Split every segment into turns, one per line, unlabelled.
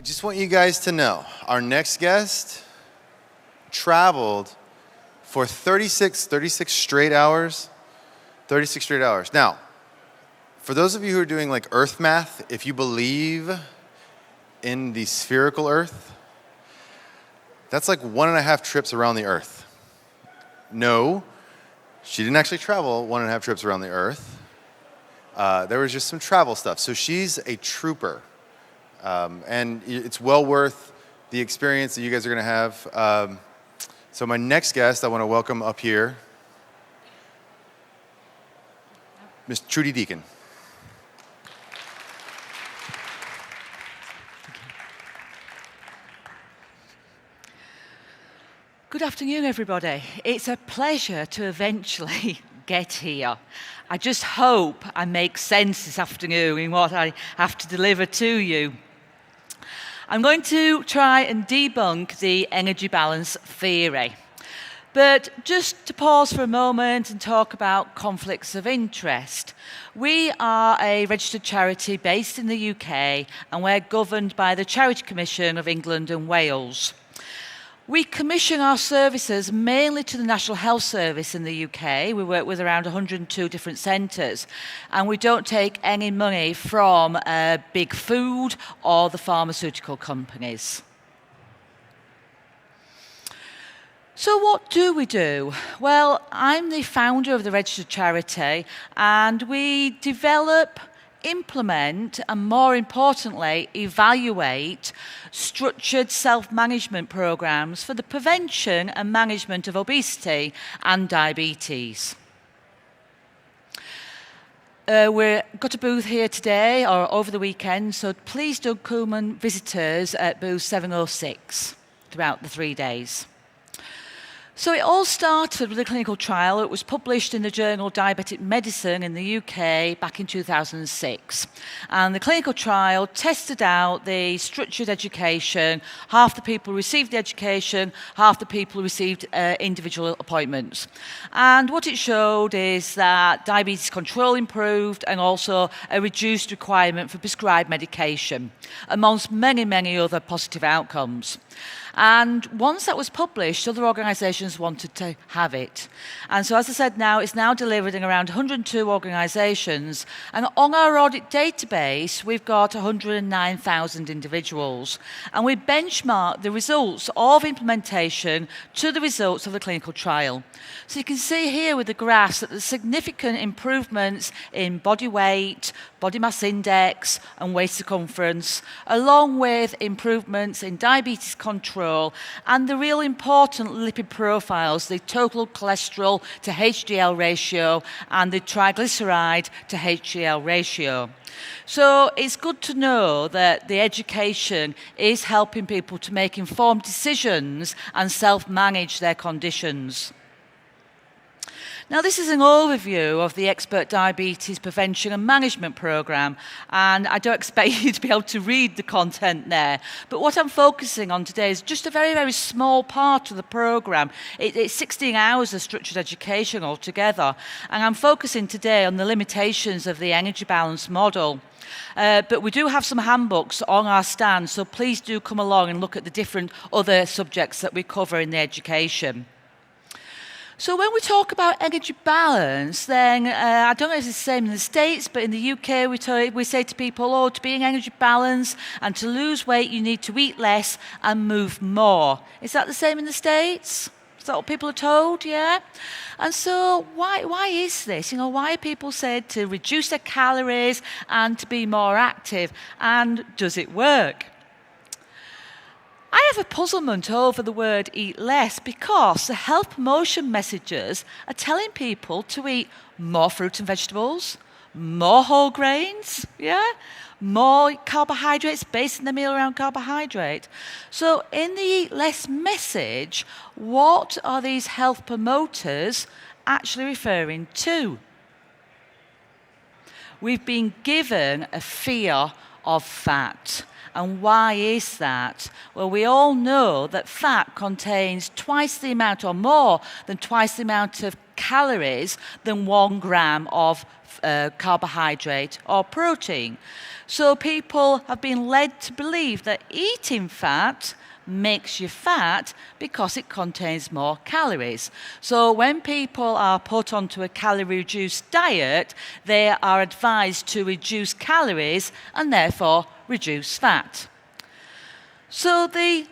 just want you guys to know, our next guest traveled for 36 straight hours. 36 straight hours. Now, for those of you who are doing like Earth math, if you believe in the spherical Earth, that's like 1.5 trips around the Earth. No, she didn't actually travel 1.5 trips around the Earth. There was just some travel stuff. So she's a trooper. And it's well worth the experience that you guys are going to have. So my next guest I want to welcome up here, Miss Trudi Deakin.
Good afternoon, everybody. It's a pleasure to eventually get here. I just hope I make sense this afternoon in what I have to deliver to you. I'm going to try and debunk the energy balance theory. But just to pause for a moment and talk about conflicts of interest. We are a registered charity based in the UK, and we're governed by the Charity Commission of England and Wales. We commission our services mainly to the National Health Service in the UK. We work with around 102 different centres, and we don't take any money from big food or the pharmaceutical companies. So what do we do? Well, I'm the founder of the registered charity, and we develop, implement, and more importantly, evaluate structured self-management programs for the prevention and management of obesity and diabetes. We've got a booth here today or over the weekend, so please do come and visit us at booth 706 throughout the 3 days. So it all started with a clinical trial. It was published in the journal Diabetic Medicine in the UK back in 2006. And the clinical trial tested out the structured education. Half the people received the education, half the people received individual appointments. And what it showed is that diabetes control improved and also a reduced requirement for prescribed medication, amongst many, many other positive outcomes. And once that was published, other organisations wanted to have it. And so, as I said, it's now delivered in around 102 organisations. And on our audit database, we've got 109,000 individuals. And we benchmark the results of implementation to the results of the clinical trial. So you can see here with the graphs that there's significant improvements in body weight, body mass index, and waist circumference, along with improvements in diabetes control and the real important lipid profiles, the total cholesterol to HDL ratio and the triglyceride to HDL ratio. So it's good to know that the education is helping people to make informed decisions and self-manage their conditions. Now, this is an overview of the Expert Diabetes Prevention and Management Programme, and I don't expect you to be able to read the content there. But what I'm focusing on today is just a very, very small part of the programme. It's 16 hours of structured education altogether, and I'm focusing today on the limitations of the energy balance model. But we do have some handbooks on our stand, so please do come along and look at the different other subjects that we cover in the education. So when we talk about energy balance, then I don't know if it's the same in the States, but in the UK we say to people, to be in energy balance and to lose weight, you need to eat less and move more. Is that the same in the States? Is that what people are told? Yeah? And so why is this? Why are people said to reduce their calories and to be more active? And does it work? I have a puzzlement over the word eat less because the health promotion messages are telling people to eat more fruit and vegetables, more whole grains, more carbohydrates, basing the meal around carbohydrate. So in the eat less message, what are these health promoters actually referring to? We've been given a fear of fat. And why is that? Well, we all know that fat contains twice the amount or more than twice the amount of calories than 1 gram of carbohydrate or protein. So people have been led to believe that eating fat makes you fat because it contains more calories. So when people are put onto a calorie-reduced diet, they are advised to reduce calories and therefore reduce fat. So the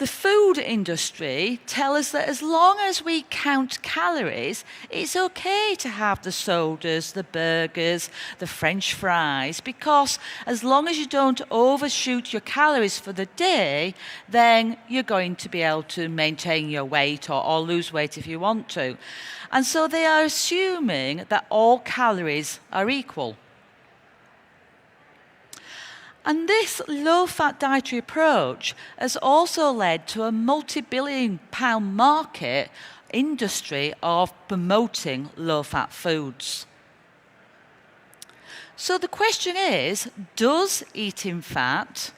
food industry tell us that as long as we count calories, it's okay to have the sodas, the burgers, the French fries, because as long as you don't overshoot your calories for the day, then you're going to be able to maintain your weight or lose weight if you want to. And so they are assuming that all calories are equal. And this low-fat dietary approach has also led to a multi-billion-pound market industry of promoting low-fat foods. So the question is, does eating fat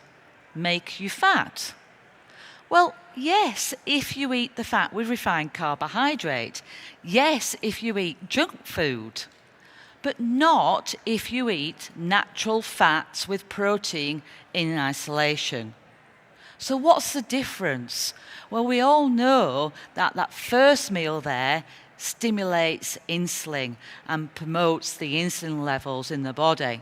make you fat? Well, yes, if you eat the fat with refined carbohydrate. Yes, if you eat junk food. But not if you eat natural fats with protein in isolation. So what's the difference? Well, we all know that that first meal there stimulates insulin and promotes the insulin levels in the body.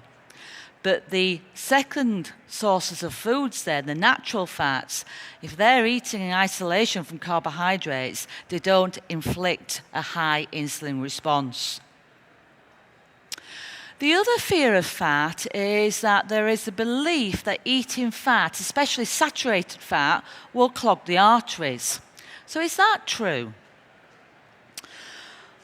But the second sources of foods there, the natural fats, if they're eating in isolation from carbohydrates, they don't inflict a high insulin response. The other fear of fat is that there is a belief that eating fat, especially saturated fat, will clog the arteries. So is that true?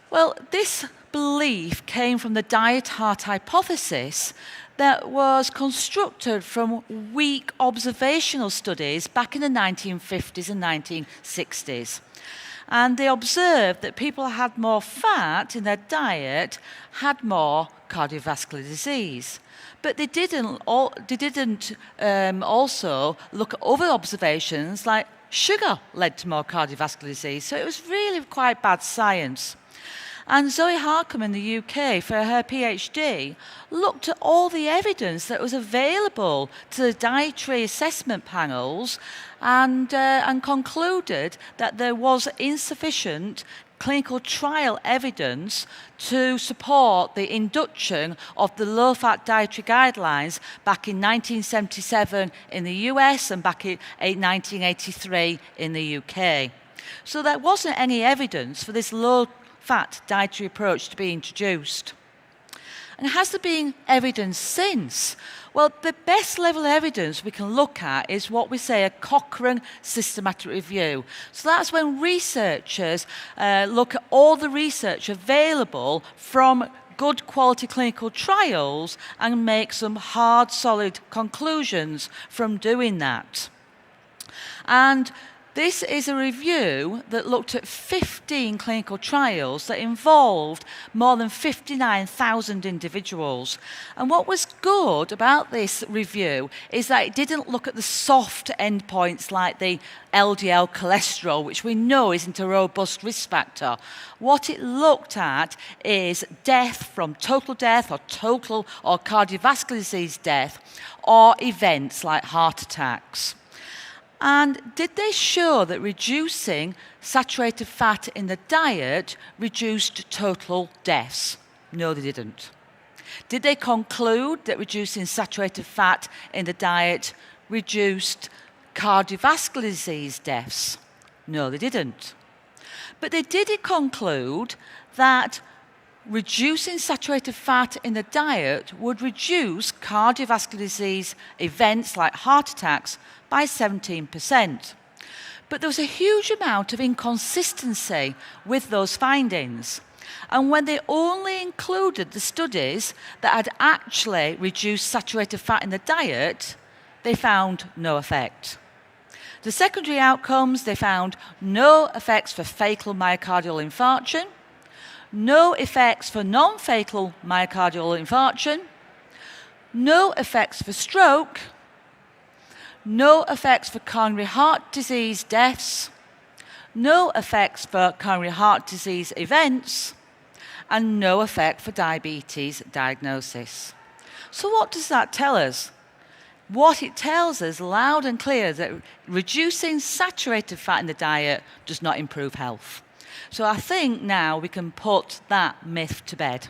Well, this belief came from the diet-heart hypothesis that was constructed from weak observational studies back in the 1950s and 1960s. And they observed that people who had more fat in their diet had more cardiovascular disease. But they didn't also look at other observations like sugar led to more cardiovascular disease. So it was really quite bad science. And Zoe Harcum in the UK, for her PhD, looked at all the evidence that was available to the dietary assessment panels and concluded that there was insufficient clinical trial evidence to support the induction of the low-fat dietary guidelines back in 1977 in the US and back in 1983 in the UK. So there wasn't any evidence for this low-fat dietary approach to be introduced. And has there been evidence since? Well, the best level of evidence we can look at is what we say a Cochrane systematic review. So that's when researchers look at all the research available from good quality clinical trials and make some hard, solid conclusions from doing that. And this is a review that looked at 15 clinical trials that involved more than 59,000 individuals. And what was good about this review is that it didn't look at the soft endpoints like the LDL cholesterol, which we know isn't a robust risk factor. What it looked at is death from total death or cardiovascular disease death, or events like heart attacks. And did they show that reducing saturated fat in the diet reduced total deaths? No, they didn't. Did they conclude that reducing saturated fat in the diet reduced cardiovascular disease deaths? No, they didn't. But they did conclude that reducing saturated fat in the diet would reduce cardiovascular disease events like heart attacks by 17%. But there was a huge amount of inconsistency with those findings. And when they only included the studies that had actually reduced saturated fat in the diet, they found no effect. The secondary outcomes, they found no effects for fatal myocardial infarction, no effects for non-fatal myocardial infarction, no effects for stroke, no effects for coronary heart disease deaths, no effects for coronary heart disease events, and no effect for diabetes diagnosis. So what does that tell us? What it tells us loud and clear is that reducing saturated fat in the diet does not improve health. So I think now we can put that myth to bed.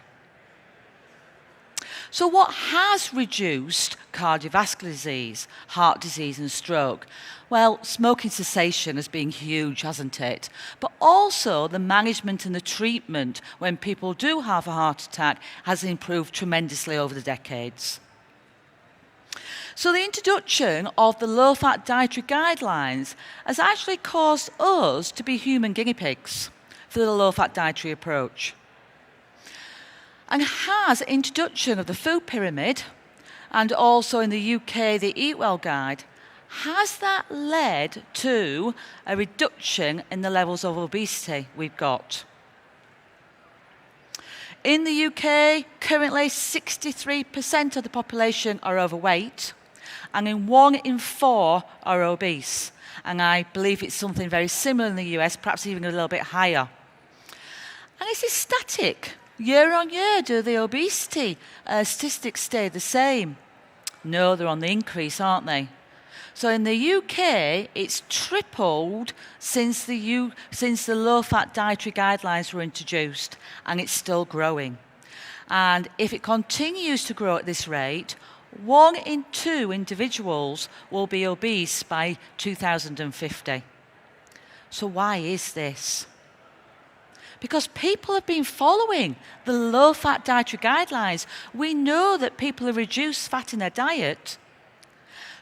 So what has reduced cardiovascular disease, heart disease and stroke? Well, smoking cessation has been huge, hasn't it? But also the management and the treatment when people do have a heart attack has improved tremendously over the decades. So the introduction of the low-fat dietary guidelines has actually caused us to be human guinea pigs for the low-fat dietary approach. And has introduction of the food pyramid, and also in the UK the Eat Well Guide, has that led to a reduction in the levels of obesity we've got? In the UK, currently 63% of the population are overweight, and 1 in 4 are obese. And I believe it's something very similar in the US, perhaps even a little bit higher. And is it static? Year on year, do the obesity statistics stay the same? No, they're on the increase, aren't they? So in the UK, it's tripled since the low-fat dietary guidelines were introduced, and it's still growing. And if it continues to grow at this rate, 1 in 2 individuals will be obese by 2050. So why is this? Because people have been following the low-fat dietary guidelines. We know that people have reduced fat in their diet.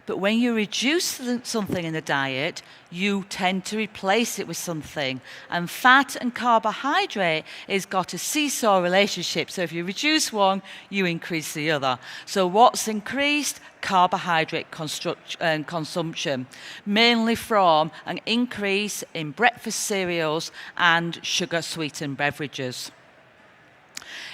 But when you reduce something in the diet, you tend to replace it with something. And fat and carbohydrate has got a seesaw relationship. So if you reduce one, you increase the other. So what's increased? Carbohydrate consumption, mainly from an increase in breakfast cereals and sugar-sweetened beverages.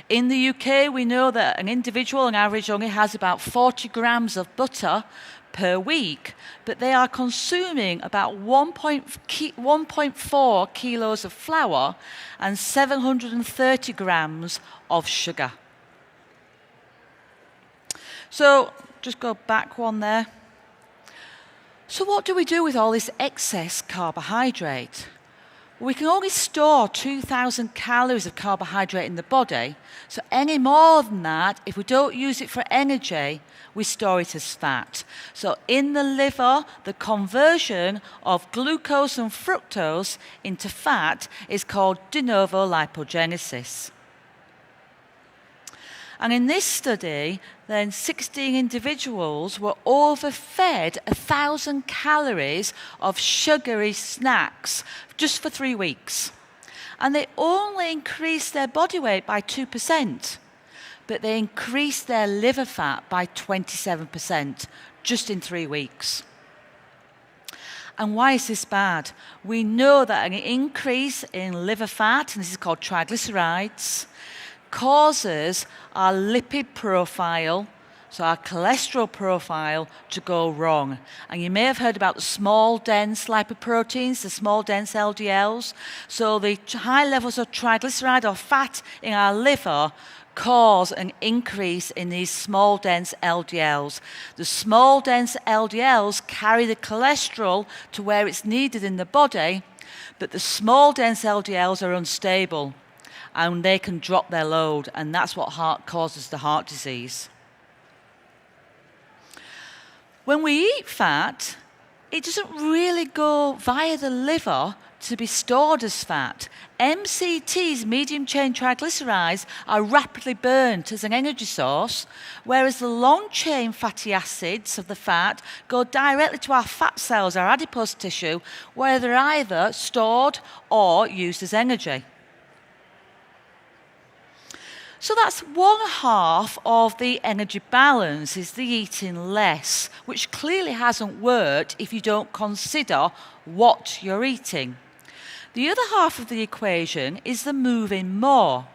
In the UK, we know that an individual on average only has about 40 grams of butter per week, but they are consuming about 1.4 kilos of flour and 730 grams of sugar. So, just go back one there. So what do we do with all this excess carbohydrate? We can only store 2,000 calories of carbohydrate in the body, so any more than that, if we don't use it for energy, we store it as fat. So in the liver, the conversion of glucose and fructose into fat is called de novo lipogenesis. And in this study, then 16 individuals were overfed 1,000 calories of sugary snacks just for 3 weeks. And they only increased their body weight by 2%, but they increased their liver fat by 27% just in 3 weeks. And why is this bad? We know that an increase in liver fat, and this is called triglycerides, causes our lipid profile, so our cholesterol profile, to go wrong. And you may have heard about the small, dense lipoproteins, the small, dense LDLs. So the high levels of triglyceride or fat in our liver cause an increase in these small, dense LDLs. The small, dense LDLs carry the cholesterol to where it's needed in the body, but the small, dense LDLs are unstable, and they can drop their load, and that's what causes the heart disease. When we eat fat, it doesn't really go via the liver to be stored as fat. MCTs, medium-chain triglycerides, are rapidly burnt as an energy source, whereas the long-chain fatty acids of the fat go directly to our fat cells, our adipose tissue, where they're either stored or used as energy. So that's 1/2 of the energy balance, is the eating less, which clearly hasn't worked if you don't consider what you're eating. The other half of the equation is the moving more.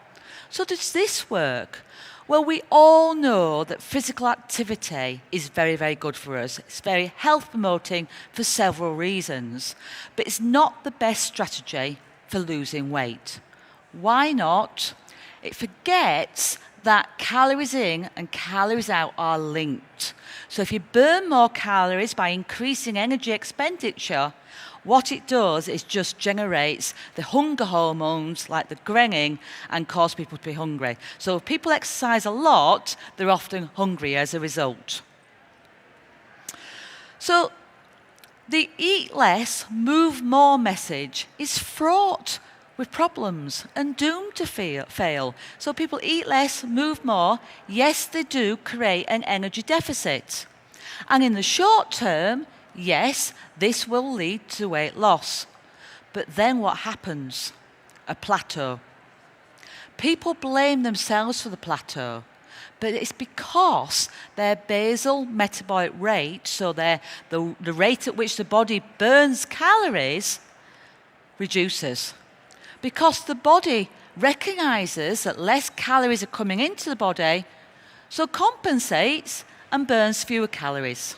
So does this work? Well, we all know that physical activity is very, very good for us. It's very health promoting for several reasons, but it's not the best strategy for losing weight. Why not? It forgets that calories in and calories out are linked. So if you burn more calories by increasing energy expenditure, what it does is just generates the hunger hormones like the ghrelin and cause people to be hungry. So if people exercise a lot, they're often hungry as a result. So the eat less, move more message is fraught with problems and doomed to fail. So people eat less, move more. Yes, they do create an energy deficit. And in the short term, yes, this will lead to weight loss. But then what happens? A plateau. People blame themselves for the plateau, but it's because their basal metabolic rate, so the rate at which the body burns calories, reduces. Because the body recognizes that less calories are coming into the body, so compensates and burns fewer calories.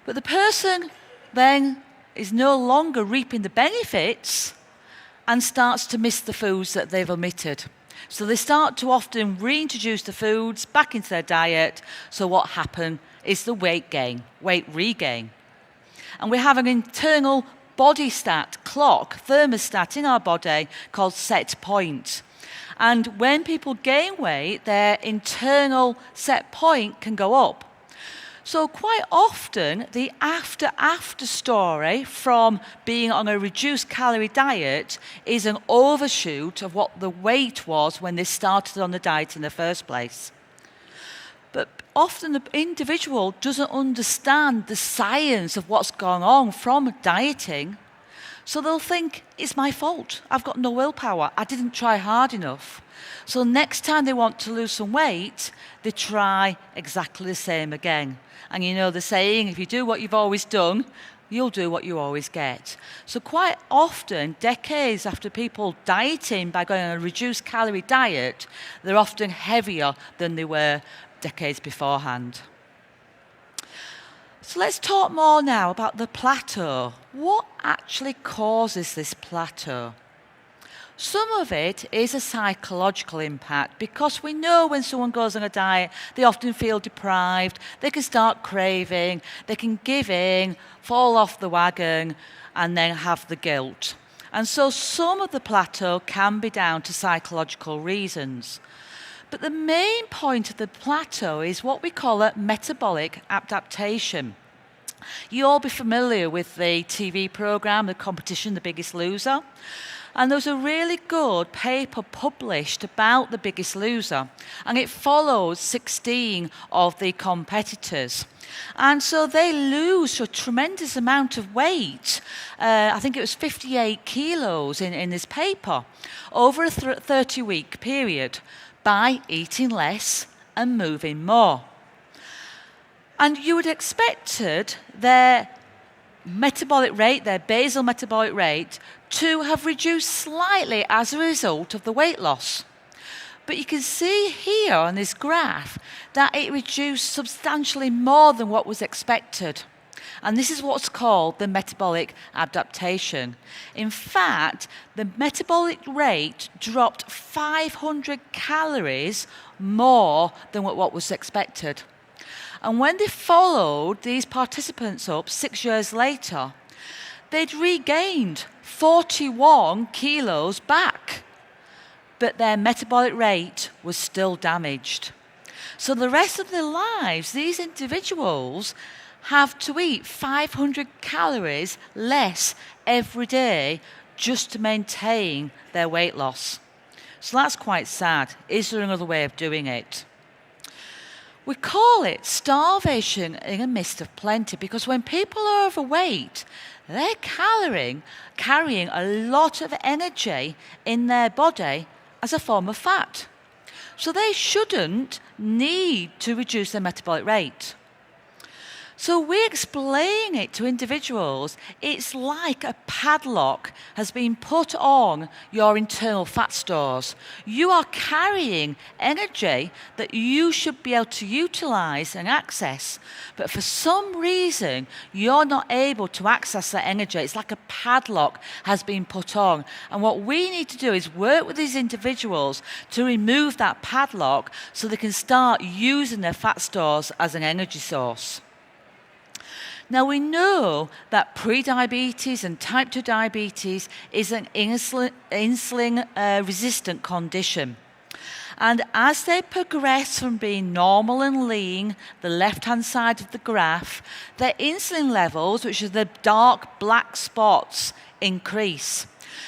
But the person then is no longer reaping the benefits and starts to miss the foods that they've omitted. So they start to often reintroduce the foods back into their diet. So what happens is the weight gain, weight regain. And we have an internal body stat, clock, thermostat in our body called set point. And when people gain weight, their internal set point can go up. So quite often, the after story from being on a reduced calorie diet is an overshoot of what the weight was when they started on the diet in the first place. But often the individual doesn't understand the science of what's going on from dieting. So they'll think, it's my fault. I've got no willpower. I didn't try hard enough. So next time they want to lose some weight, they try exactly the same again. And you know the saying, if you do what you've always done, you'll do what you always get. So quite often, decades after people dieting by going on a reduced calorie diet, they're often heavier than they were decades beforehand. So let's talk more now about the plateau. What actually causes this plateau? Some of it is a psychological impact because we know when someone goes on a diet, they often feel deprived, they can start craving, they can give in, fall off the wagon, and then have the guilt. And so some of the plateau can be down to psychological reasons. But the main point of the plateau is what we call a metabolic adaptation. You'll all be familiar with the TV program, The Competition, The Biggest Loser. And there was a really good paper published about The Biggest Loser. And it follows 16 of the competitors. And so they lose a tremendous amount of weight. I think it was 58 kilos in this paper over a 30-week period by eating less and moving more. And you would expected their metabolic rate, their basal metabolic rate, to have reduced slightly as a result of the weight loss. But you can see here on this graph that it reduced substantially more than what was expected. And this is what's called the metabolic adaptation. In fact, the metabolic rate dropped 500 calories more than what was expected. And when they followed these participants up 6 years later, they'd regained 41 kilos back, but their metabolic rate was still damaged. So the rest of their lives, these individuals have to eat 500 calories less every day just to maintain their weight loss. So that's quite sad. Is there another way of doing it? We call it starvation in a midst of plenty because when people are overweight, they're carrying a lot of energy in their body as a form of fat. So they shouldn't need to reduce their metabolic rate. So we explain it to individuals. It's like a padlock has been put on your internal fat stores. You are carrying energy that you should be able to utilize and access. But for some reason, you're not able to access that energy. It's like a padlock has been put on. And what we need to do is work with these individuals to remove that padlock so they can start using their fat stores as an energy source. Now, we know that pre-diabetes and type 2 diabetes is an insulin-resistant condition. And as they progress from being normal and lean, the left-hand side of the graph, their insulin levels, which are the dark black spots, increase.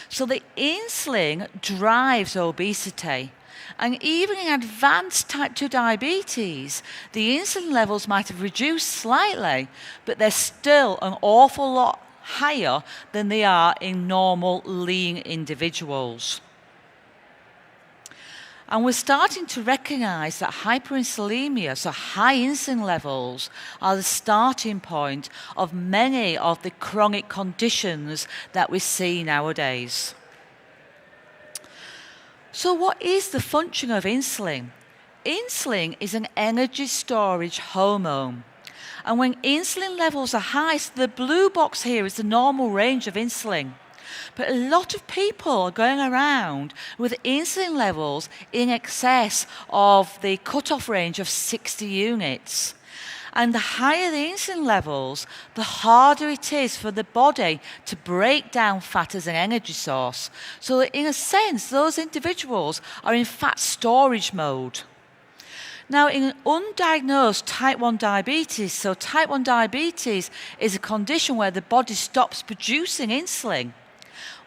So the insulin drives obesity. And even in advanced type 2 diabetes, the insulin levels might have reduced slightly, but they're still an awful lot higher than they are in normal lean individuals. And we're starting to recognize that hyperinsulinemia, so high insulin levels, are the starting point of many of the chronic conditions that we see nowadays. So what is the function of insulin? Insulin is an energy storage hormone. And when insulin levels are high, so the blue box here is the normal range of insulin. But a lot of people are going around with insulin levels in excess of the cutoff range of 60 units. And the higher the insulin levels, the harder it is for the body to break down fat as an energy source. So that in a sense, those individuals are in fat storage mode. Now, in undiagnosed type 1 diabetes, so type 1 diabetes is a condition where the body stops producing insulin.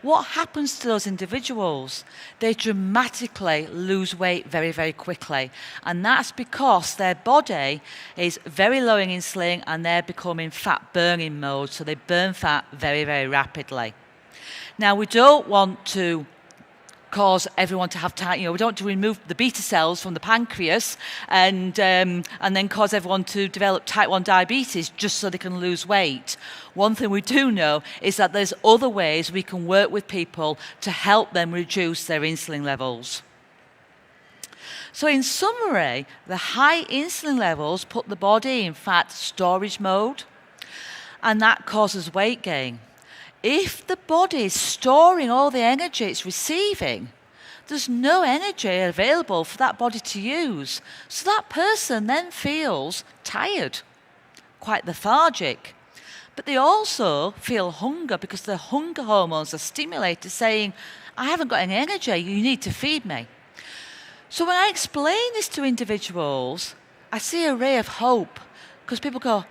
What happens to those individuals? They dramatically lose weight very, very quickly. And that's because their body is very low in insulin and they're becoming fat burning mode. So they burn fat very, very rapidly. Now, we don't want to cause everyone to have we don't want to remove the beta cells from the pancreas and then cause everyone to develop type 1 diabetes just so they can lose weight. One thing we do know is that there's other ways we can work with people to help them reduce their insulin levels. So in summary, the high insulin levels put the body in fat storage mode, and that causes weight gain. If the body is storing all the energy it's receiving, there's no energy available for that body to use. So that person then feels tired, quite lethargic. But they also feel hunger because the hunger hormones are stimulated, saying, I haven't got any energy, you need to feed me. So when I explain this to individuals, I see a ray of hope because people go,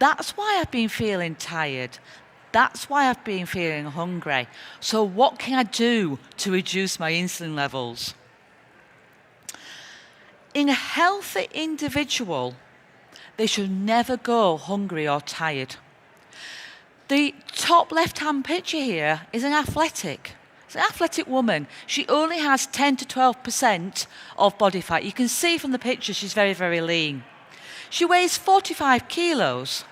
that's why I've been feeling tired. That's why I've been feeling hungry. So what can I do to reduce my insulin levels? In a healthy individual, they should never go hungry or tired. The top left-hand picture here is an athletic. It's an athletic woman. She only has 10 to 12% of body fat. You can see from the picture she's very, very lean. She weighs 45 kilos,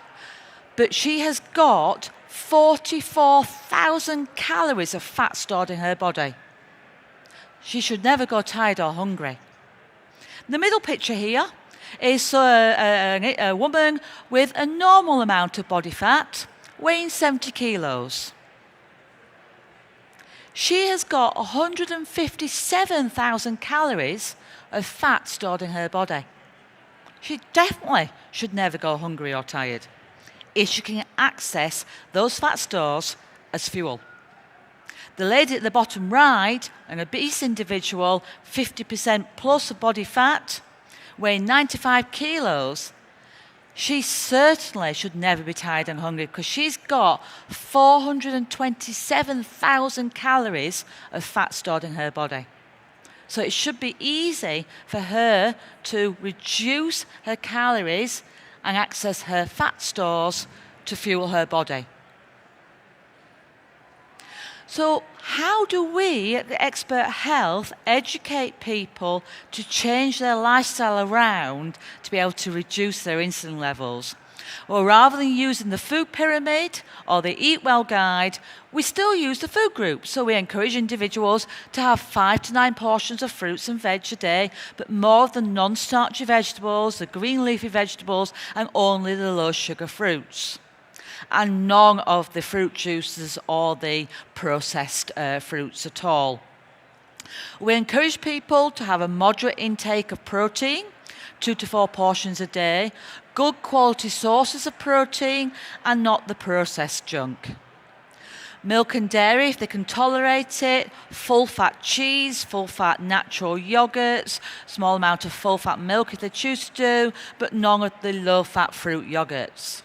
but she has got 44,000 calories of fat stored in her body. She should never go tired or hungry. The middle picture here is a woman with a normal amount of body fat, weighing 70 kilos. She has got 157,000 calories of fat stored in her body. She definitely should never go hungry or tired if she can access those fat stores as fuel. The lady at the bottom right, an obese individual, 50% plus of body fat, weighing 95 kilos, she certainly should never be tired and hungry because she's got 427,000 calories of fat stored in her body. So it should be easy for her to reduce her calories and access her fat stores to fuel her body. So how do we at the Expert Health educate people to change their lifestyle around to be able to reduce their insulin levels? Well, rather than using the food pyramid or the Eat Well guide, we still use the food group. So we encourage individuals to have 5 to 9 portions of fruits and veg a day, but more of the non-starchy vegetables, the green leafy vegetables, and only the low-sugar fruits. And none of the fruit juices or the processed fruits at all. We encourage people to have a moderate intake of protein, 2 to 4 portions a day, good quality sources of protein and not the processed junk. Milk and dairy, if they can tolerate it, full-fat cheese, full-fat natural yogurts, small amount of full-fat milk if they choose to do, but none of the low-fat fruit yogurts.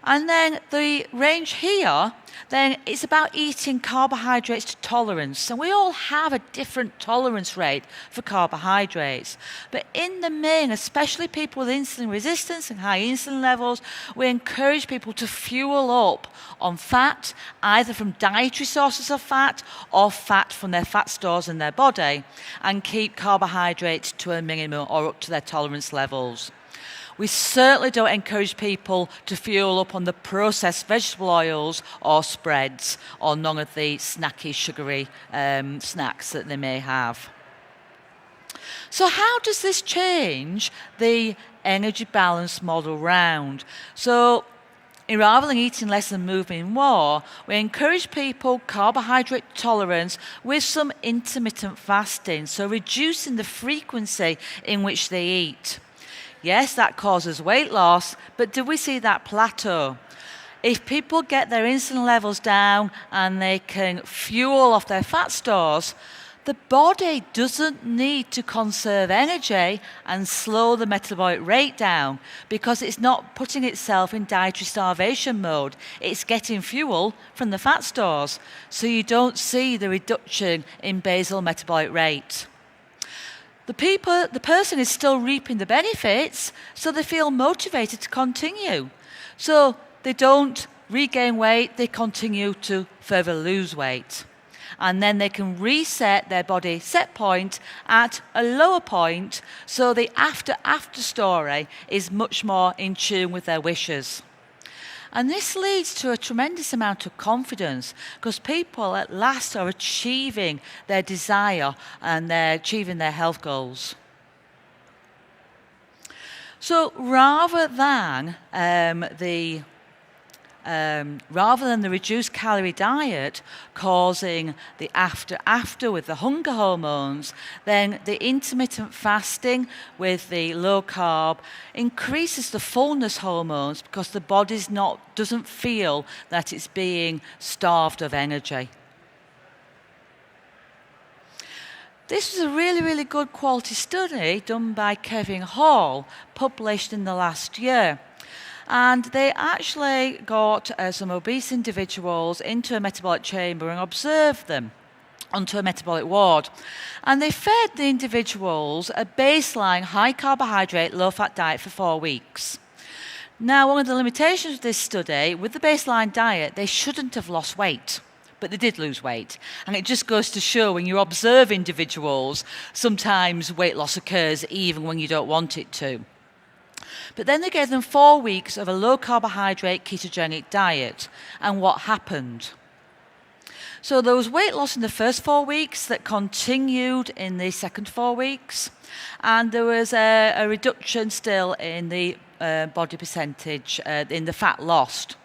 And then the range here, then it's about eating carbohydrates to tolerance. And we all have a different tolerance rate for carbohydrates. But in the main, especially people with insulin resistance and high insulin levels, we encourage people to fuel up on fat, either from dietary sources of fat or fat from their fat stores in their body, and keep carbohydrates to a minimum or up to their tolerance levels. We certainly don't encourage people to fuel up on the processed vegetable oils or spreads or none of the snacky, sugary snacks that they may have. So how does this change the energy balance model round? So rather than eating less and moving more, we encourage people carbohydrate tolerance with some intermittent fasting, so reducing the frequency in which they eat. Yes, that causes weight loss, but do we see that plateau? If people get their insulin levels down and they can fuel off their fat stores, the body doesn't need to conserve energy and slow the metabolic rate down because it's not putting itself in dietary starvation mode. It's getting fuel from the fat stores, so you don't see the reduction in basal metabolic rate. The person is still reaping the benefits, so they feel motivated to continue. So they don't regain weight, they continue to further lose weight. And then they can reset their body set point at a lower point, so the after story is much more in tune with their wishes. And this leads to a tremendous amount of confidence because people at last are achieving their desire and they're achieving their health goals. So rather than the reduced calorie diet causing the after with the hunger hormones, then the intermittent fasting with the low carb increases the fullness hormones because the body doesn't feel that it's being starved of energy. This was a really, really good quality study done by Kevin Hall, published in the last year. And they actually got some obese individuals into a metabolic chamber and observed them onto a metabolic ward. And they fed the individuals a baseline high carbohydrate, low fat diet for 4 weeks. Now, one of the limitations of this study, with the baseline diet, they shouldn't have lost weight. But they did lose weight. And it just goes to show when you observe individuals, sometimes weight loss occurs even when you don't want it to. But then they gave them 4 weeks of a low-carbohydrate ketogenic diet. And what happened? So there was weight loss in the first 4 weeks that continued in the second 4 weeks. And there was a reduction still in the body percentage, in the fat lost.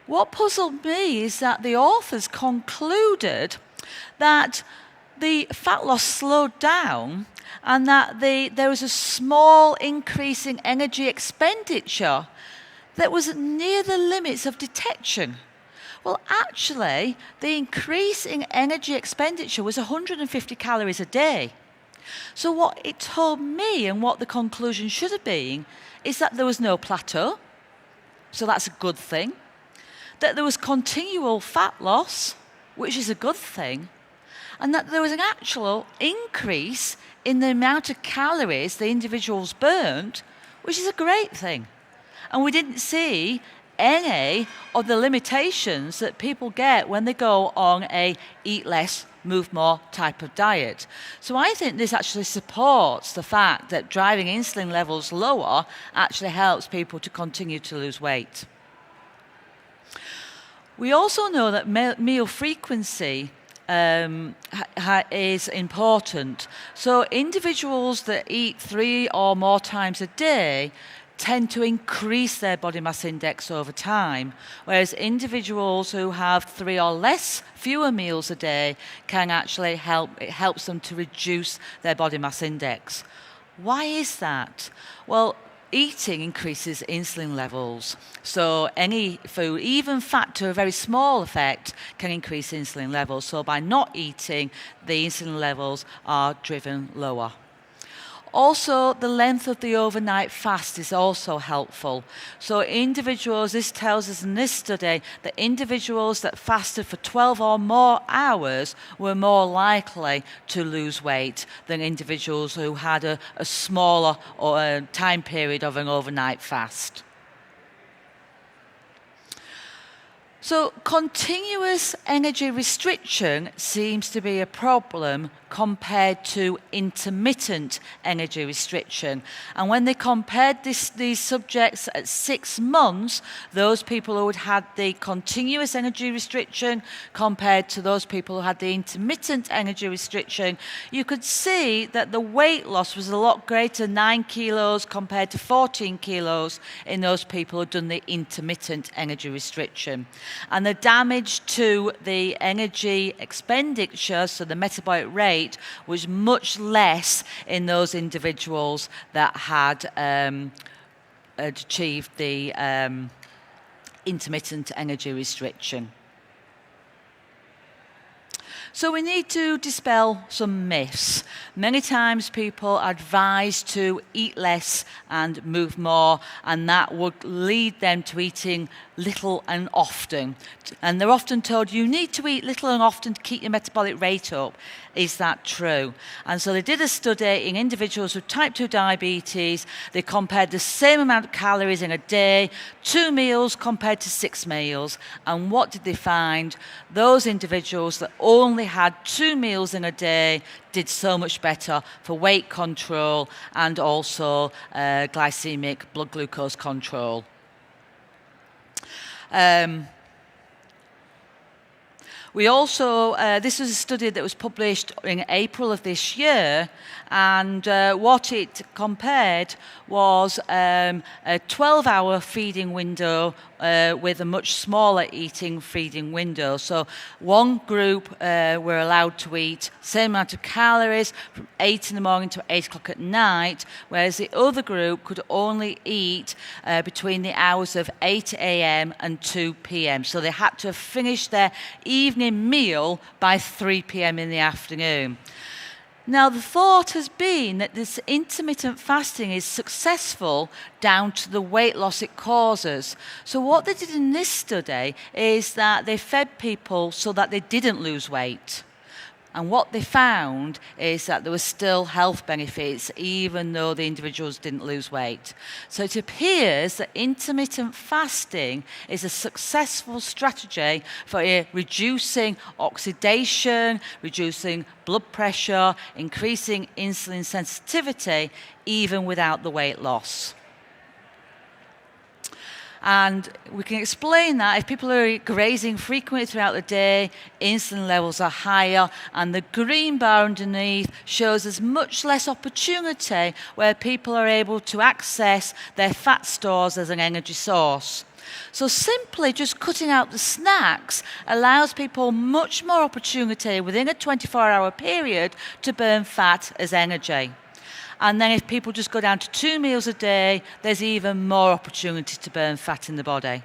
What puzzled me is that the authors concluded that the fat loss slowed down and that there was a small increase in energy expenditure that was near the limits of detection. Well, actually, the increase in energy expenditure was 150 calories a day. So what it told me and what the conclusion should have been is that there was no plateau, so that's a good thing. That there was continual fat loss, which is a good thing, and that there was an actual increase in the amount of calories the individuals burnt, which is a great thing. And we didn't see any of the limitations that people get when they go on a eat less, move more type of diet. So I think this actually supports the fact that driving insulin levels lower actually helps people to continue to lose weight. We also know that meal frequency is important. So individuals that eat 3 or more times a day tend to increase their body mass index over time, whereas individuals who have 3 or fewer meals a day can actually it helps them to reduce their body mass index. Why is that? Well, eating increases insulin levels. So any food, even fat to a very small effect, can increase insulin levels. So by not eating, the insulin levels are driven lower. Also, the length of the overnight fast is also helpful. So individuals, this tells us in this study, that individuals that fasted for 12 or more hours were more likely to lose weight than individuals who had a smaller time period of an overnight fast. So continuous energy restriction seems to be a problem compared to intermittent energy restriction. And when they compared these subjects at 6 months, those people who had the continuous energy restriction compared to those people who had the intermittent energy restriction, you could see that the weight loss was a lot greater, 9 kilos compared to 14 kilos in those people who had done the intermittent energy restriction. And the damage to the energy expenditure, so the metabolic rate, was much less in those individuals that had achieved the intermittent energy restriction. So we need to dispel some myths. Many times people are advised to eat less and move more, and that would lead them to eating little and often. And they're often told, you need to eat little and often to keep your metabolic rate up. Is that true? And so they did a study in individuals with type 2 diabetes. They compared the same amount of calories in a day, 2 meals compared to 6 meals. And what did they find? Those individuals that only had 2 meals in a day did so much better for weight control and also glycemic blood glucose control. We also, this was a study that was published in April of this year, and what it compared was a 12-hour feeding window with a much smaller eating feeding window. So one group were allowed to eat same amount of calories from 8 in the morning to 8 o'clock at night, whereas the other group could only eat between the hours of 8 a.m. and 2 p.m. So they had to have finished their evening meal by 3 p.m. in the afternoon. Now, the thought has been that this intermittent fasting is successful down to the weight loss it causes. So what they did in this study is that they fed people so that they didn't lose weight. And what they found is that there were still health benefits even though the individuals didn't lose weight. So it appears that intermittent fasting is a successful strategy for reducing oxidation, reducing blood pressure, increasing insulin sensitivity, even without the weight loss. And we can explain that if people are grazing frequently throughout the day, insulin levels are higher, and the green bar underneath shows there's much less opportunity where people are able to access their fat stores as an energy source. So simply just cutting out the snacks allows people much more opportunity within a 24-hour period to burn fat as energy. And then if people just go down to 2 meals a day, there's even more opportunity to burn fat in the body.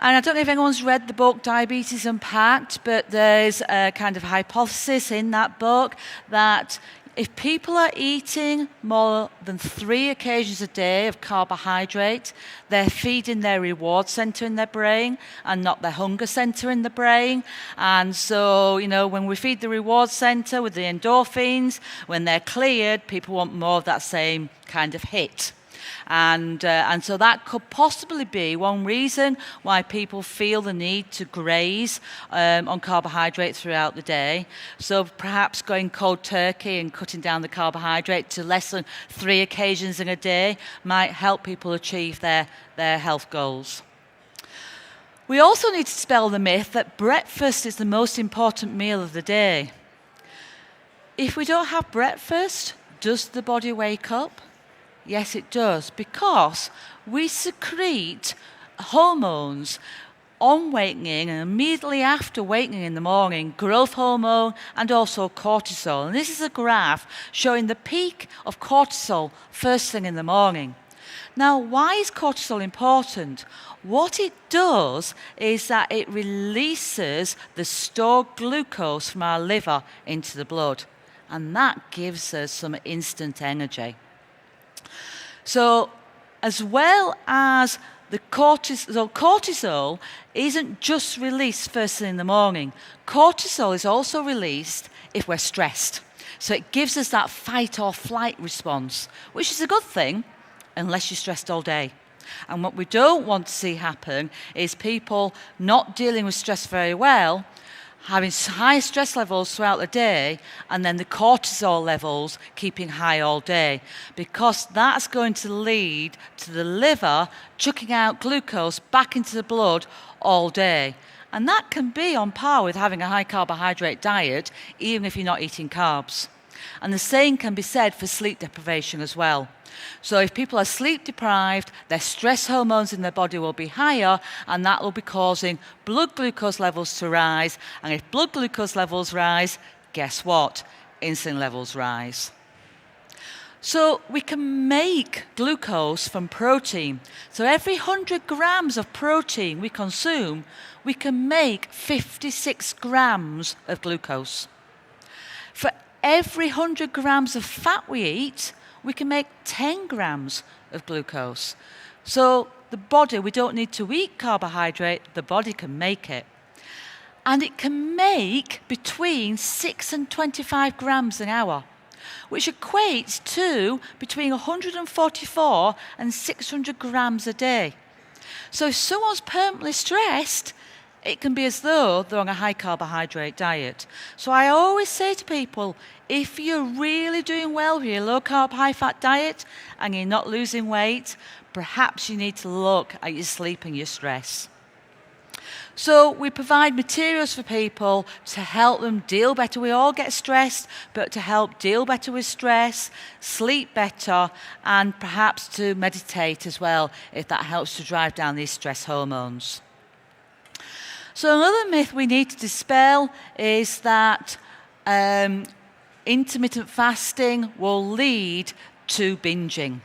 And I don't know if anyone's read the book Diabetes Unpacked, but there's a kind of hypothesis in that book that if people are eating more than 3 occasions a day of carbohydrate, they're feeding their reward center in their brain and not their hunger center in the brain. And so, when we feed the reward center with the endorphins, when they're cleared, people want more of that same kind of hit. And so that could possibly be one reason why people feel the need to graze on carbohydrate throughout the day. So perhaps going cold turkey and cutting down the carbohydrate to less than 3 occasions in a day might help people achieve their health goals. We also need to dispel the myth that breakfast is the most important meal of the day. If we don't have breakfast, does the body wake up? Yes, it does, because we secrete hormones on wakening and immediately after wakening in the morning, growth hormone and also cortisol. And this is a graph showing the peak of cortisol first thing in the morning. Now, why is cortisol important? What it does is that it releases the stored glucose from our liver into the blood, and that gives us some instant energy. So, as well as the cortisol isn't just released first thing in the morning. Cortisol is also released if we're stressed. So it gives us that fight or flight response, which is a good thing, unless you're stressed all day. And what we don't want to see happen is people not dealing with stress very well, having high stress levels throughout the day, and then the cortisol levels keeping high all day, because that's going to lead to the liver chucking out glucose back into the blood all day. And that can be on par with having a high carbohydrate diet, even if you're not eating carbs. And the same can be said for sleep deprivation as well. So if people are sleep deprived, their stress hormones in their body will be higher, and that will be causing blood glucose levels to rise. And if blood glucose levels rise, guess what? Insulin levels rise. So we can make glucose from protein. So every 100 grams of protein we consume, we can make 56 grams of glucose. For every 100 grams of fat we eat, we can make 10 grams of glucose. So the body, we don't need to eat carbohydrate, the body can make it. And it can make between 6 and 25 grams an hour, which equates to between 144 and 600 grams a day. So if someone's permanently stressed, it can be as though they're on a high carbohydrate diet. So I always say to people, if you're really doing well with your low carb, high fat diet and you're not losing weight, perhaps you need to look at your sleep and your stress. So we provide materials for people to help them deal better. We all get stressed, but to help deal better with stress, sleep better, and perhaps to meditate as well, if that helps to drive down these stress hormones. So another myth we need to dispel is that intermittent fasting will lead to binging.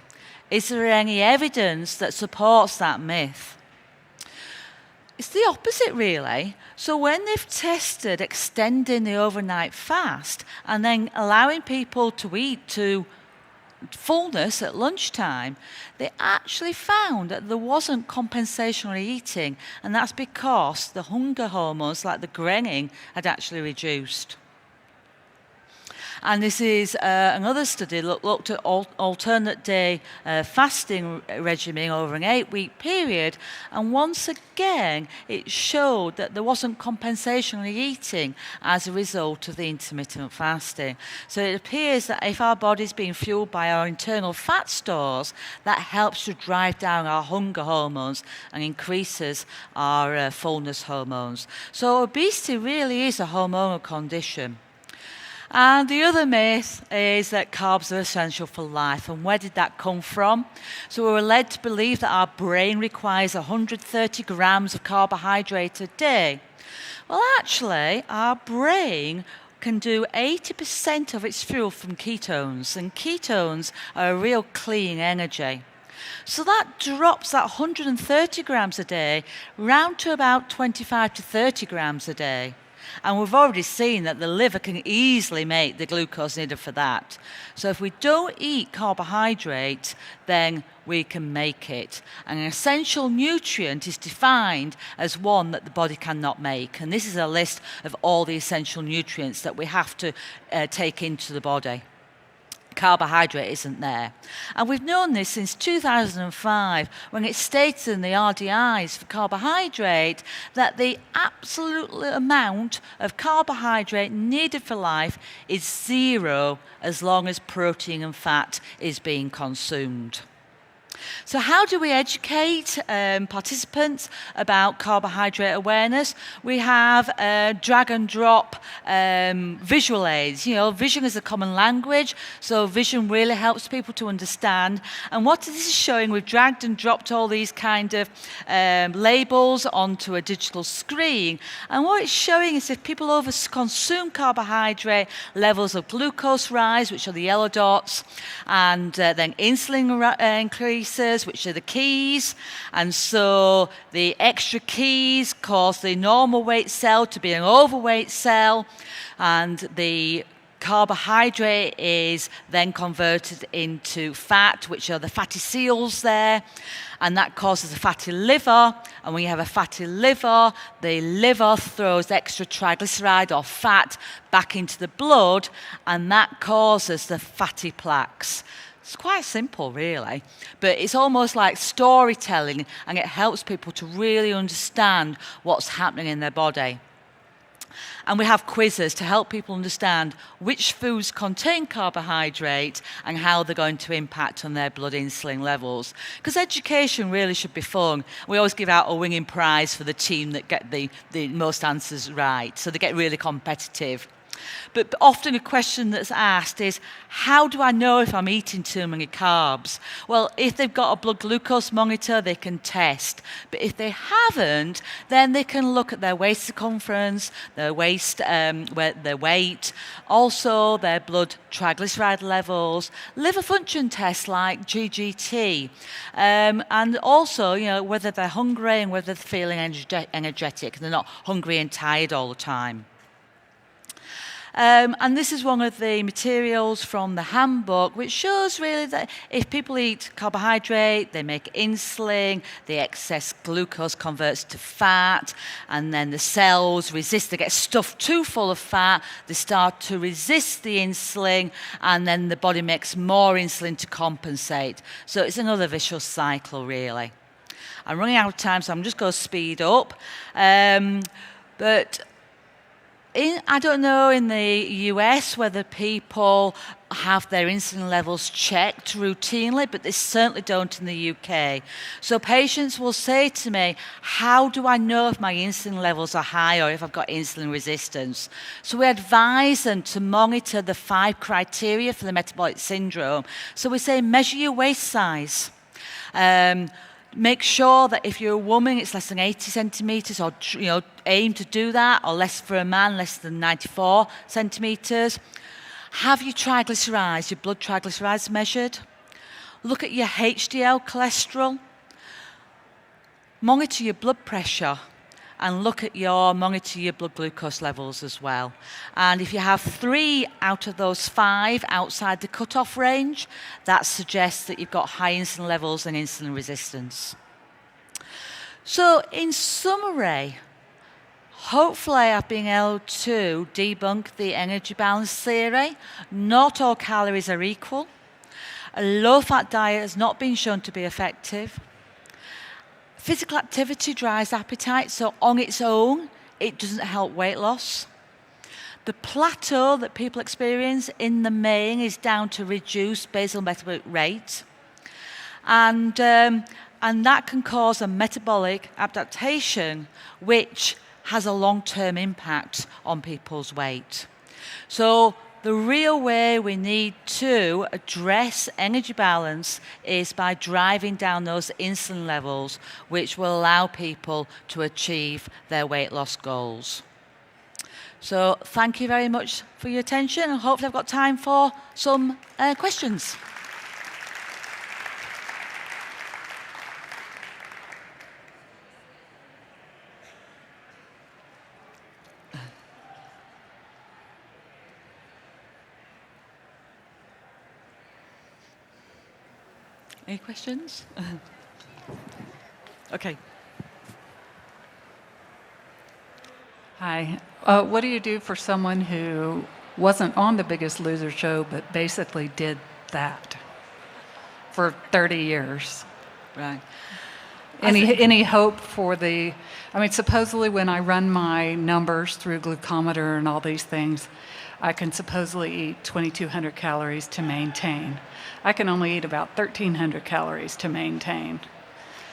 Is there any evidence that supports that myth? It's the opposite, really. So when they've tested extending the overnight fast and then allowing people to eat to fullness at lunchtime, they actually found that there wasn't compensationary eating, and that's because the hunger hormones like the ghrelin had actually reduced. And this is another study looked at alternate day fasting regimen over an 8-week period, and once again it showed that there wasn't compensationary eating as a result of the intermittent fasting. So it appears that if our body's being fueled by our internal fat stores, that helps to drive down our hunger hormones and increases our fullness hormones. So obesity really is a hormonal condition. And the other myth is that carbs are essential for life. And where did that come from? So we were led to believe that our brain requires 130 grams of carbohydrate a day. Well, actually, our brain can do 80% of its fuel from ketones. And ketones are a real clean energy. So that drops that 130 grams a day round to about 25 to 30 grams a day. And we've already seen that the liver can easily make the glucose needed for that. So if we don't eat carbohydrate, then we can make it. And an essential nutrient is defined as one that the body cannot make. And this is a list of all the essential nutrients that we have to take into the body. carbohydrate isn't there. And we've known this since 2005, when it's stated in the RDIs for carbohydrate that the absolute amount of carbohydrate needed for life is 0 as long as protein and fat is being consumed. So how do we educate participants about carbohydrate awareness? We have drag and drop visual aids. You know, vision is a common language, so vision really helps people to understand. And what this is showing, we've dragged and dropped all these kind of labels onto a digital screen. And what it's showing is if people over-consume carbohydrate, levels of glucose rise, which are the yellow dots, and then insulin increase, which are the keys, and so the extra keys cause the normal weight cell to be an overweight cell, and the carbohydrate is then converted into fat, which are the fatty seals there, and that causes a fatty liver. And when you have a fatty liver, the liver throws extra triglyceride or fat back into the blood, and that causes the fatty plaques. It's quite simple, really, but it's almost like storytelling, and it helps people to really understand what's happening in their body. And we have quizzes to help people understand which foods contain carbohydrate and how they're going to impact on their blood insulin levels. Because education really should be fun. We always give out a winning prize for the team that get the most answers right, so they get really competitive. But often a question that's asked is, how do I know if I'm eating too many carbs? Well, if they've got a blood glucose monitor, they can test. But if they haven't, then they can look at their waist circumference, their waist, their weight, also their blood triglyceride levels, liver function tests like GGT, and also, you know, whether they're hungry and whether they're feeling energetic. They're not hungry and tired all the time. And this is one of the materials from the handbook, which shows really that if people eat carbohydrate, they make insulin, the excess glucose converts to fat, and then the cells resist, they get stuffed too full of fat, they start to resist the insulin, and then the body makes more insulin to compensate. So it's another vicious cycle, really. I'm running out of time, so I'm just going to speed up. I don't know in the US whether people have their insulin levels checked routinely, but they certainly don't in the UK. So patients will say to me, how do I know if my insulin levels are high or if I've got insulin resistance? So we advise them to monitor the 5 criteria for the metabolic syndrome. So we say measure your waist size. Make sure that if you're a woman, it's less than 80 centimetres, or aim to do that, or less for a man, less than 94 centimetres. Have your triglycerides, your blood triglycerides measured. Look at your HDL cholesterol. Monitor your blood pressure, and monitor your blood glucose levels as well. And if you have 3 out of those 5 outside the cutoff range, that suggests that you've got high insulin levels and insulin resistance. So in summary, hopefully I've been able to debunk the energy balance theory. Not all calories are equal. A low-fat diet has not been shown to be effective. Physical activity drives appetite, so on its own, it doesn't help weight loss. The plateau that people experience in the main is down to reduced basal metabolic rate. And that can cause a metabolic adaptation, which has a long-term impact on people's weight. So the real way we need to address energy balance is by driving down those insulin levels, which will allow people to achieve their weight loss goals. So thank you very much for your attention, and hopefully I've got time for some questions. Any questions? Okay.
Hi. What do you do for someone who wasn't on The Biggest Loser show, but basically did that for 30 years.
Right.
Any hope for the, I mean, supposedly when I run my numbers through glucometer and all these things, I can supposedly eat 2,200 calories to maintain. I can only eat about 1,300 calories to maintain.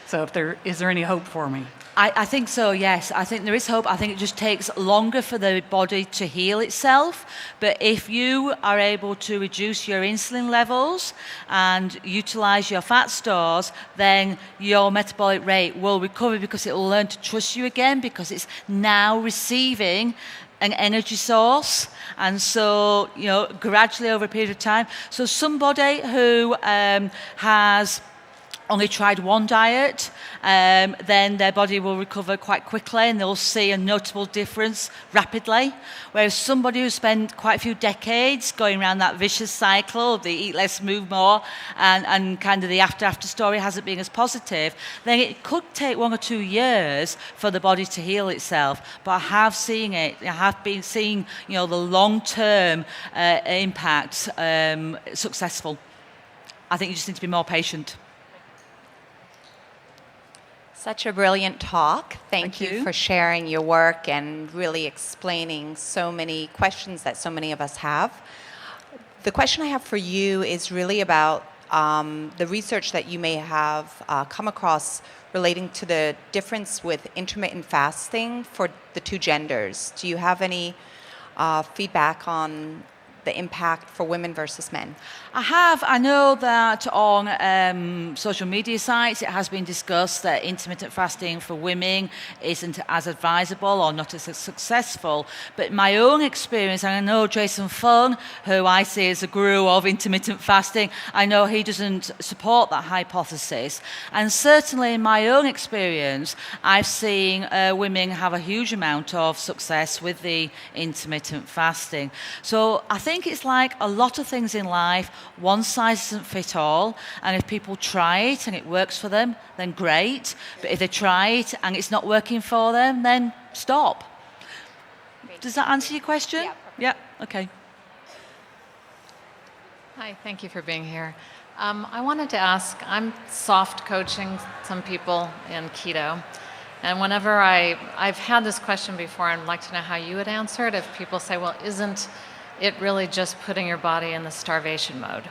So is there any hope for me?
I think so, yes. I think there is hope. I think it just takes longer for the body to heal itself. But if you are able to reduce your insulin levels and utilize your fat stores, then your metabolic rate will recover because it will learn to trust you again because it's now receiving an energy source. And so, gradually over a period of time. So somebody who has only tried one diet, then their body will recover quite quickly and they'll see a notable difference rapidly. Whereas somebody who spent quite a few decades going around that vicious cycle of the eat less, move more, and kind of the after story hasn't been as positive, then it could take 1 or 2 years for the body to heal itself. But I have seen it. I have been seeing, the long-term impact successful. I think you just need to be more patient.
Such a brilliant talk. Thank
you
you for sharing your work and really explaining so many questions that so many of us have. The question I have for you is really about the research that you may have come across relating to the difference with intermittent fasting for the two genders. Do you have any feedback on the impact for women versus men?
I have. I know that on social media sites it has been discussed that intermittent fasting for women isn't as advisable or not as successful. But my own experience, and I know Jason Fung, who I see as a guru of intermittent fasting, I know he doesn't support that hypothesis. And certainly in my own experience, I've seen women have a huge amount of success with the intermittent fasting. So I think it's like a lot of things in life. One size doesn't fit all, and if people try it and it works for them, then great. But if they try it and it's not working for them, then stop.
Great.
Does that answer your question?
Yeah,
Okay.
Hi, thank you for being here. I wanted to ask, I'm soft coaching some people in keto, and whenever I've had this question before, I'd like to know how you would answer it if people say, well, isn't it really just putting your body in the starvation mode?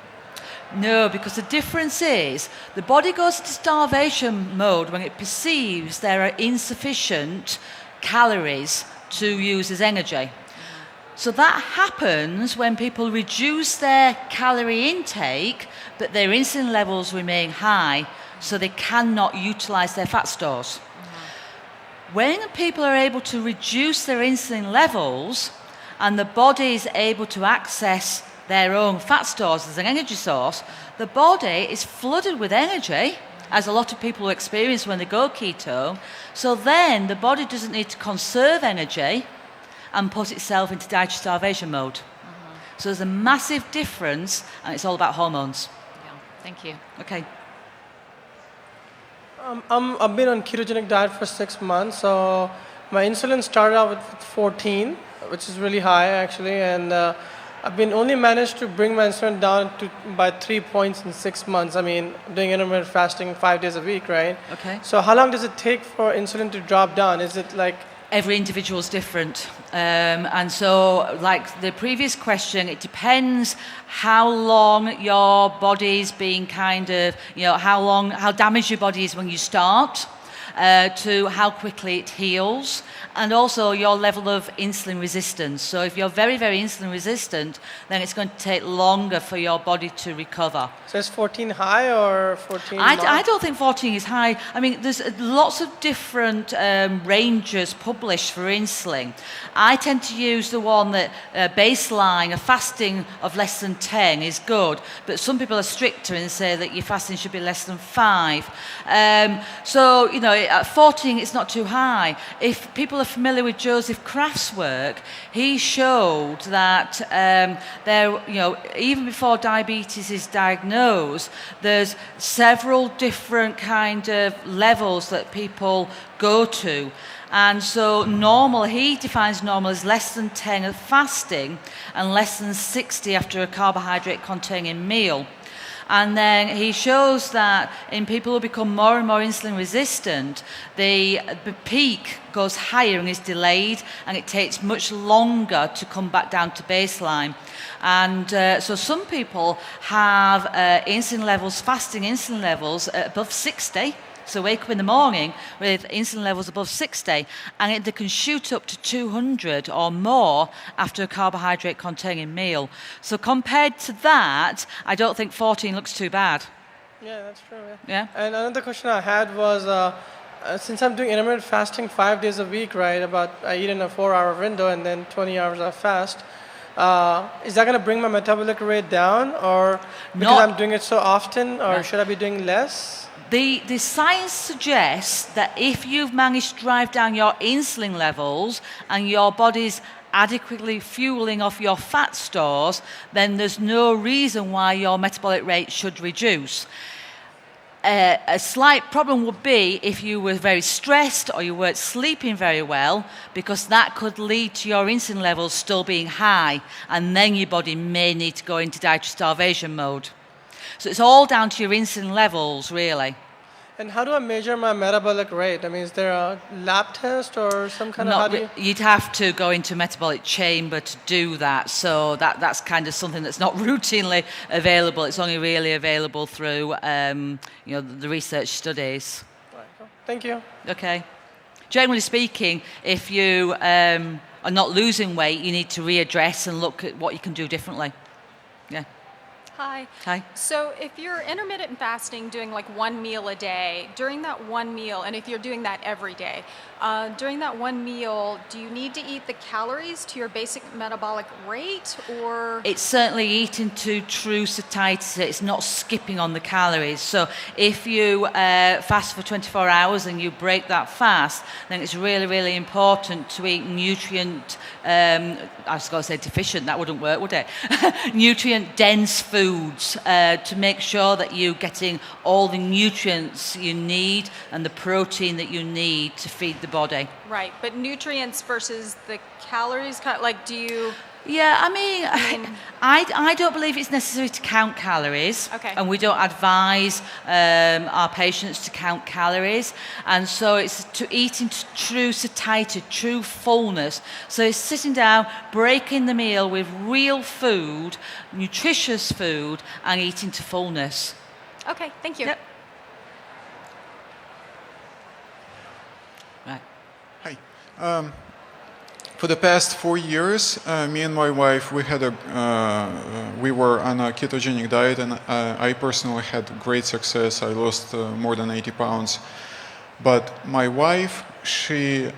No, because the difference is the body goes into starvation mode when it perceives there are insufficient calories to use as energy. So that happens when people reduce their calorie intake, but their insulin levels remain high, so they cannot utilize their fat stores. When people are able to reduce their insulin levels, and the body is able to access their own fat stores as an energy source, the body is flooded with energy, as a lot of people experience when they go keto. So then the body doesn't need to conserve energy and put itself into dietary starvation mode. So there's a massive difference, and it's all about hormones.
Yeah, thank you.
Okay.
I've been on ketogenic diet for 6 months, so my insulin started out with 14, which is really high actually, and I've been only managed to bring my insulin down by 3 points in 6 months. I mean, doing intermittent fasting 5 days a week, right?
Okay.
So how long does it take for insulin to drop down? Is it like...
Every individual is different. And so, like the previous question, it depends how long your body's been kind of, how damaged your body is when you start, to how quickly it heals, and also your level of insulin resistance. So if you're very, very insulin resistant, then it's going to take longer for your body to recover.
So is 14 high or 14 low?
I don't think 14 is high. I mean, there's lots of different ranges published for insulin. I tend to use the one that baseline, a fasting of less than 10 is good, but some people are stricter and say that your fasting should be less than 5. So, at 14 it's not too high. If people are familiar with Joseph Kraft's work, he showed that even before diabetes is diagnosed, there's several different kind of levels that people go to. And so he defines normal as less than 10 of fasting and less than 60 after a carbohydrate-containing meal. And then he shows that in people who become more and more insulin resistant, the peak goes higher and is delayed, and it takes much longer to come back down to baseline. And so some people have fasting insulin levels above 60. So wake up in the morning with insulin levels above 60, and they can shoot up to 200 or more after a carbohydrate-containing meal. So compared to that, I don't think 14 looks too bad.
Yeah, that's true.
Yeah.
And another question I had was, since I'm doing intermittent fasting 5 days a week, right? I eat in a 4-hour window and then 20 hours I fast. Is that going to bring my metabolic rate down, or because I'm doing it so often, or should I be doing less?
The science suggests that if you've managed to drive down your insulin levels and your body's adequately fueling off your fat stores, then there's no reason why your metabolic rate should reduce. A slight problem would be if you were very stressed or you weren't sleeping very well, because that could lead to your insulin levels still being high, and then your body may need to go into dietary starvation mode. So it's all down to your insulin levels, really.
And how do I measure my metabolic rate? I mean, is there a lab test or some kind of...
You'd have to go into a metabolic chamber to do that. So that's kind of something that's not routinely available. It's only really available through the research studies.
Right. Thank you.
Okay. Generally speaking, if you are not losing weight, you need to readdress and look at what you can do differently. Yeah.
Hi.
Hi.
So if you're intermittent fasting, doing like one meal a day, during that one meal, and if you're doing that every day, during that one meal, do you need to eat the calories to your basic metabolic rate, or?
It's certainly eating to true satiety. It's not skipping on the calories. So if you fast for 24 hours and you break that fast, then it's really, really important to eat nutrient, I was going to say deficient, that wouldn't work, would it? Nutrient-dense foods to make sure that you're getting all the nutrients you need and the protein that you need to feed the body.
Right, but nutrients versus the calories, like do you...
Yeah, I mean, I don't believe it's necessary to count calories.
Okay.
And we don't advise our patients to count calories. And so it's to eating to true satiety, true fullness. So it's sitting down, breaking the meal with real food, nutritious food, and eating to fullness.
Okay, thank you.
Yep. Right.
Hi. For the past 4 years, me and my wife, we were on a ketogenic diet, and I personally had great success. I lost more than 80 pounds. But my wife, she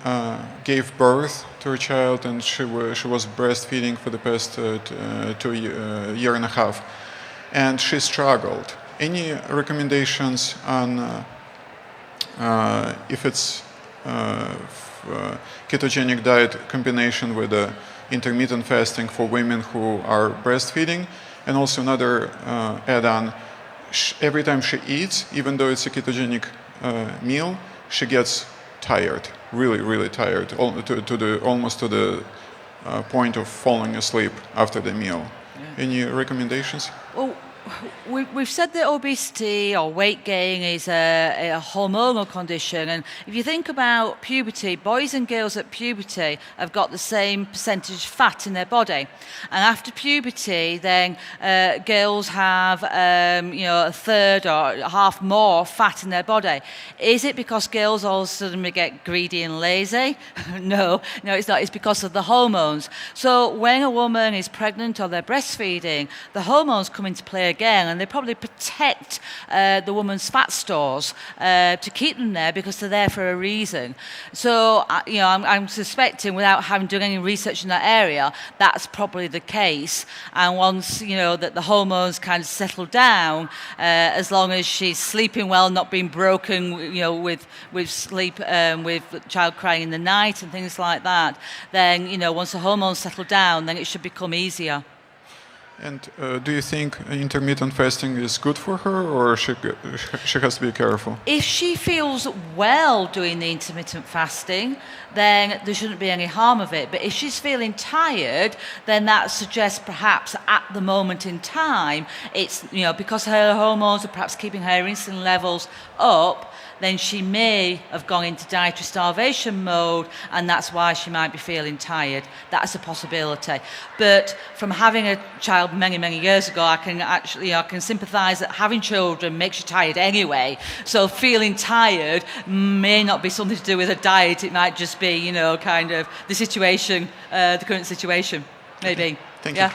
gave birth to a child, and she was breastfeeding for the past 2 year and a half, and she struggled. Any recommendations on if it's ketogenic diet combination with intermittent fasting for women who are breastfeeding? And also another add-on, every time she eats, even though it's a ketogenic meal, she gets tired, really, really tired, almost to the point of falling asleep after the meal. Yeah. Any recommendations?
Well, we've said that obesity or weight gain is a hormonal condition, and if you think about puberty, boys and girls at puberty have got the same percentage fat in their body, and after puberty then girls have a third or half more fat in their body. Is it because girls all of a sudden get greedy and lazy? No, it's not. It's because of the hormones. So when a woman is pregnant or they're breastfeeding, the hormones come into play again, and they probably protect the woman's fat stores to keep them there because they're there for a reason. So, I'm suspecting, without having done any research in that area, that's probably the case. And once, that the hormones kind of settle down, as long as she's sleeping well, not being broken, with sleep, with child crying in the night and things like that, then, once the hormones settle down, then it should become easier.
And do you think intermittent fasting is good for her, or she has to be careful?
If she feels well doing the intermittent fasting, then there shouldn't be any harm of it. But if she's feeling tired, then that suggests perhaps at the moment in time, it's, because her hormones are perhaps keeping her insulin levels up, then she may have gone into dietary starvation mode, and that's why she might be feeling tired. That's a possibility. But from having a child many, many years ago, I can sympathise that having children makes you tired anyway. So feeling tired may not be something to do with a diet. It might just be, kind of the situation, the current situation, maybe.
Thank you.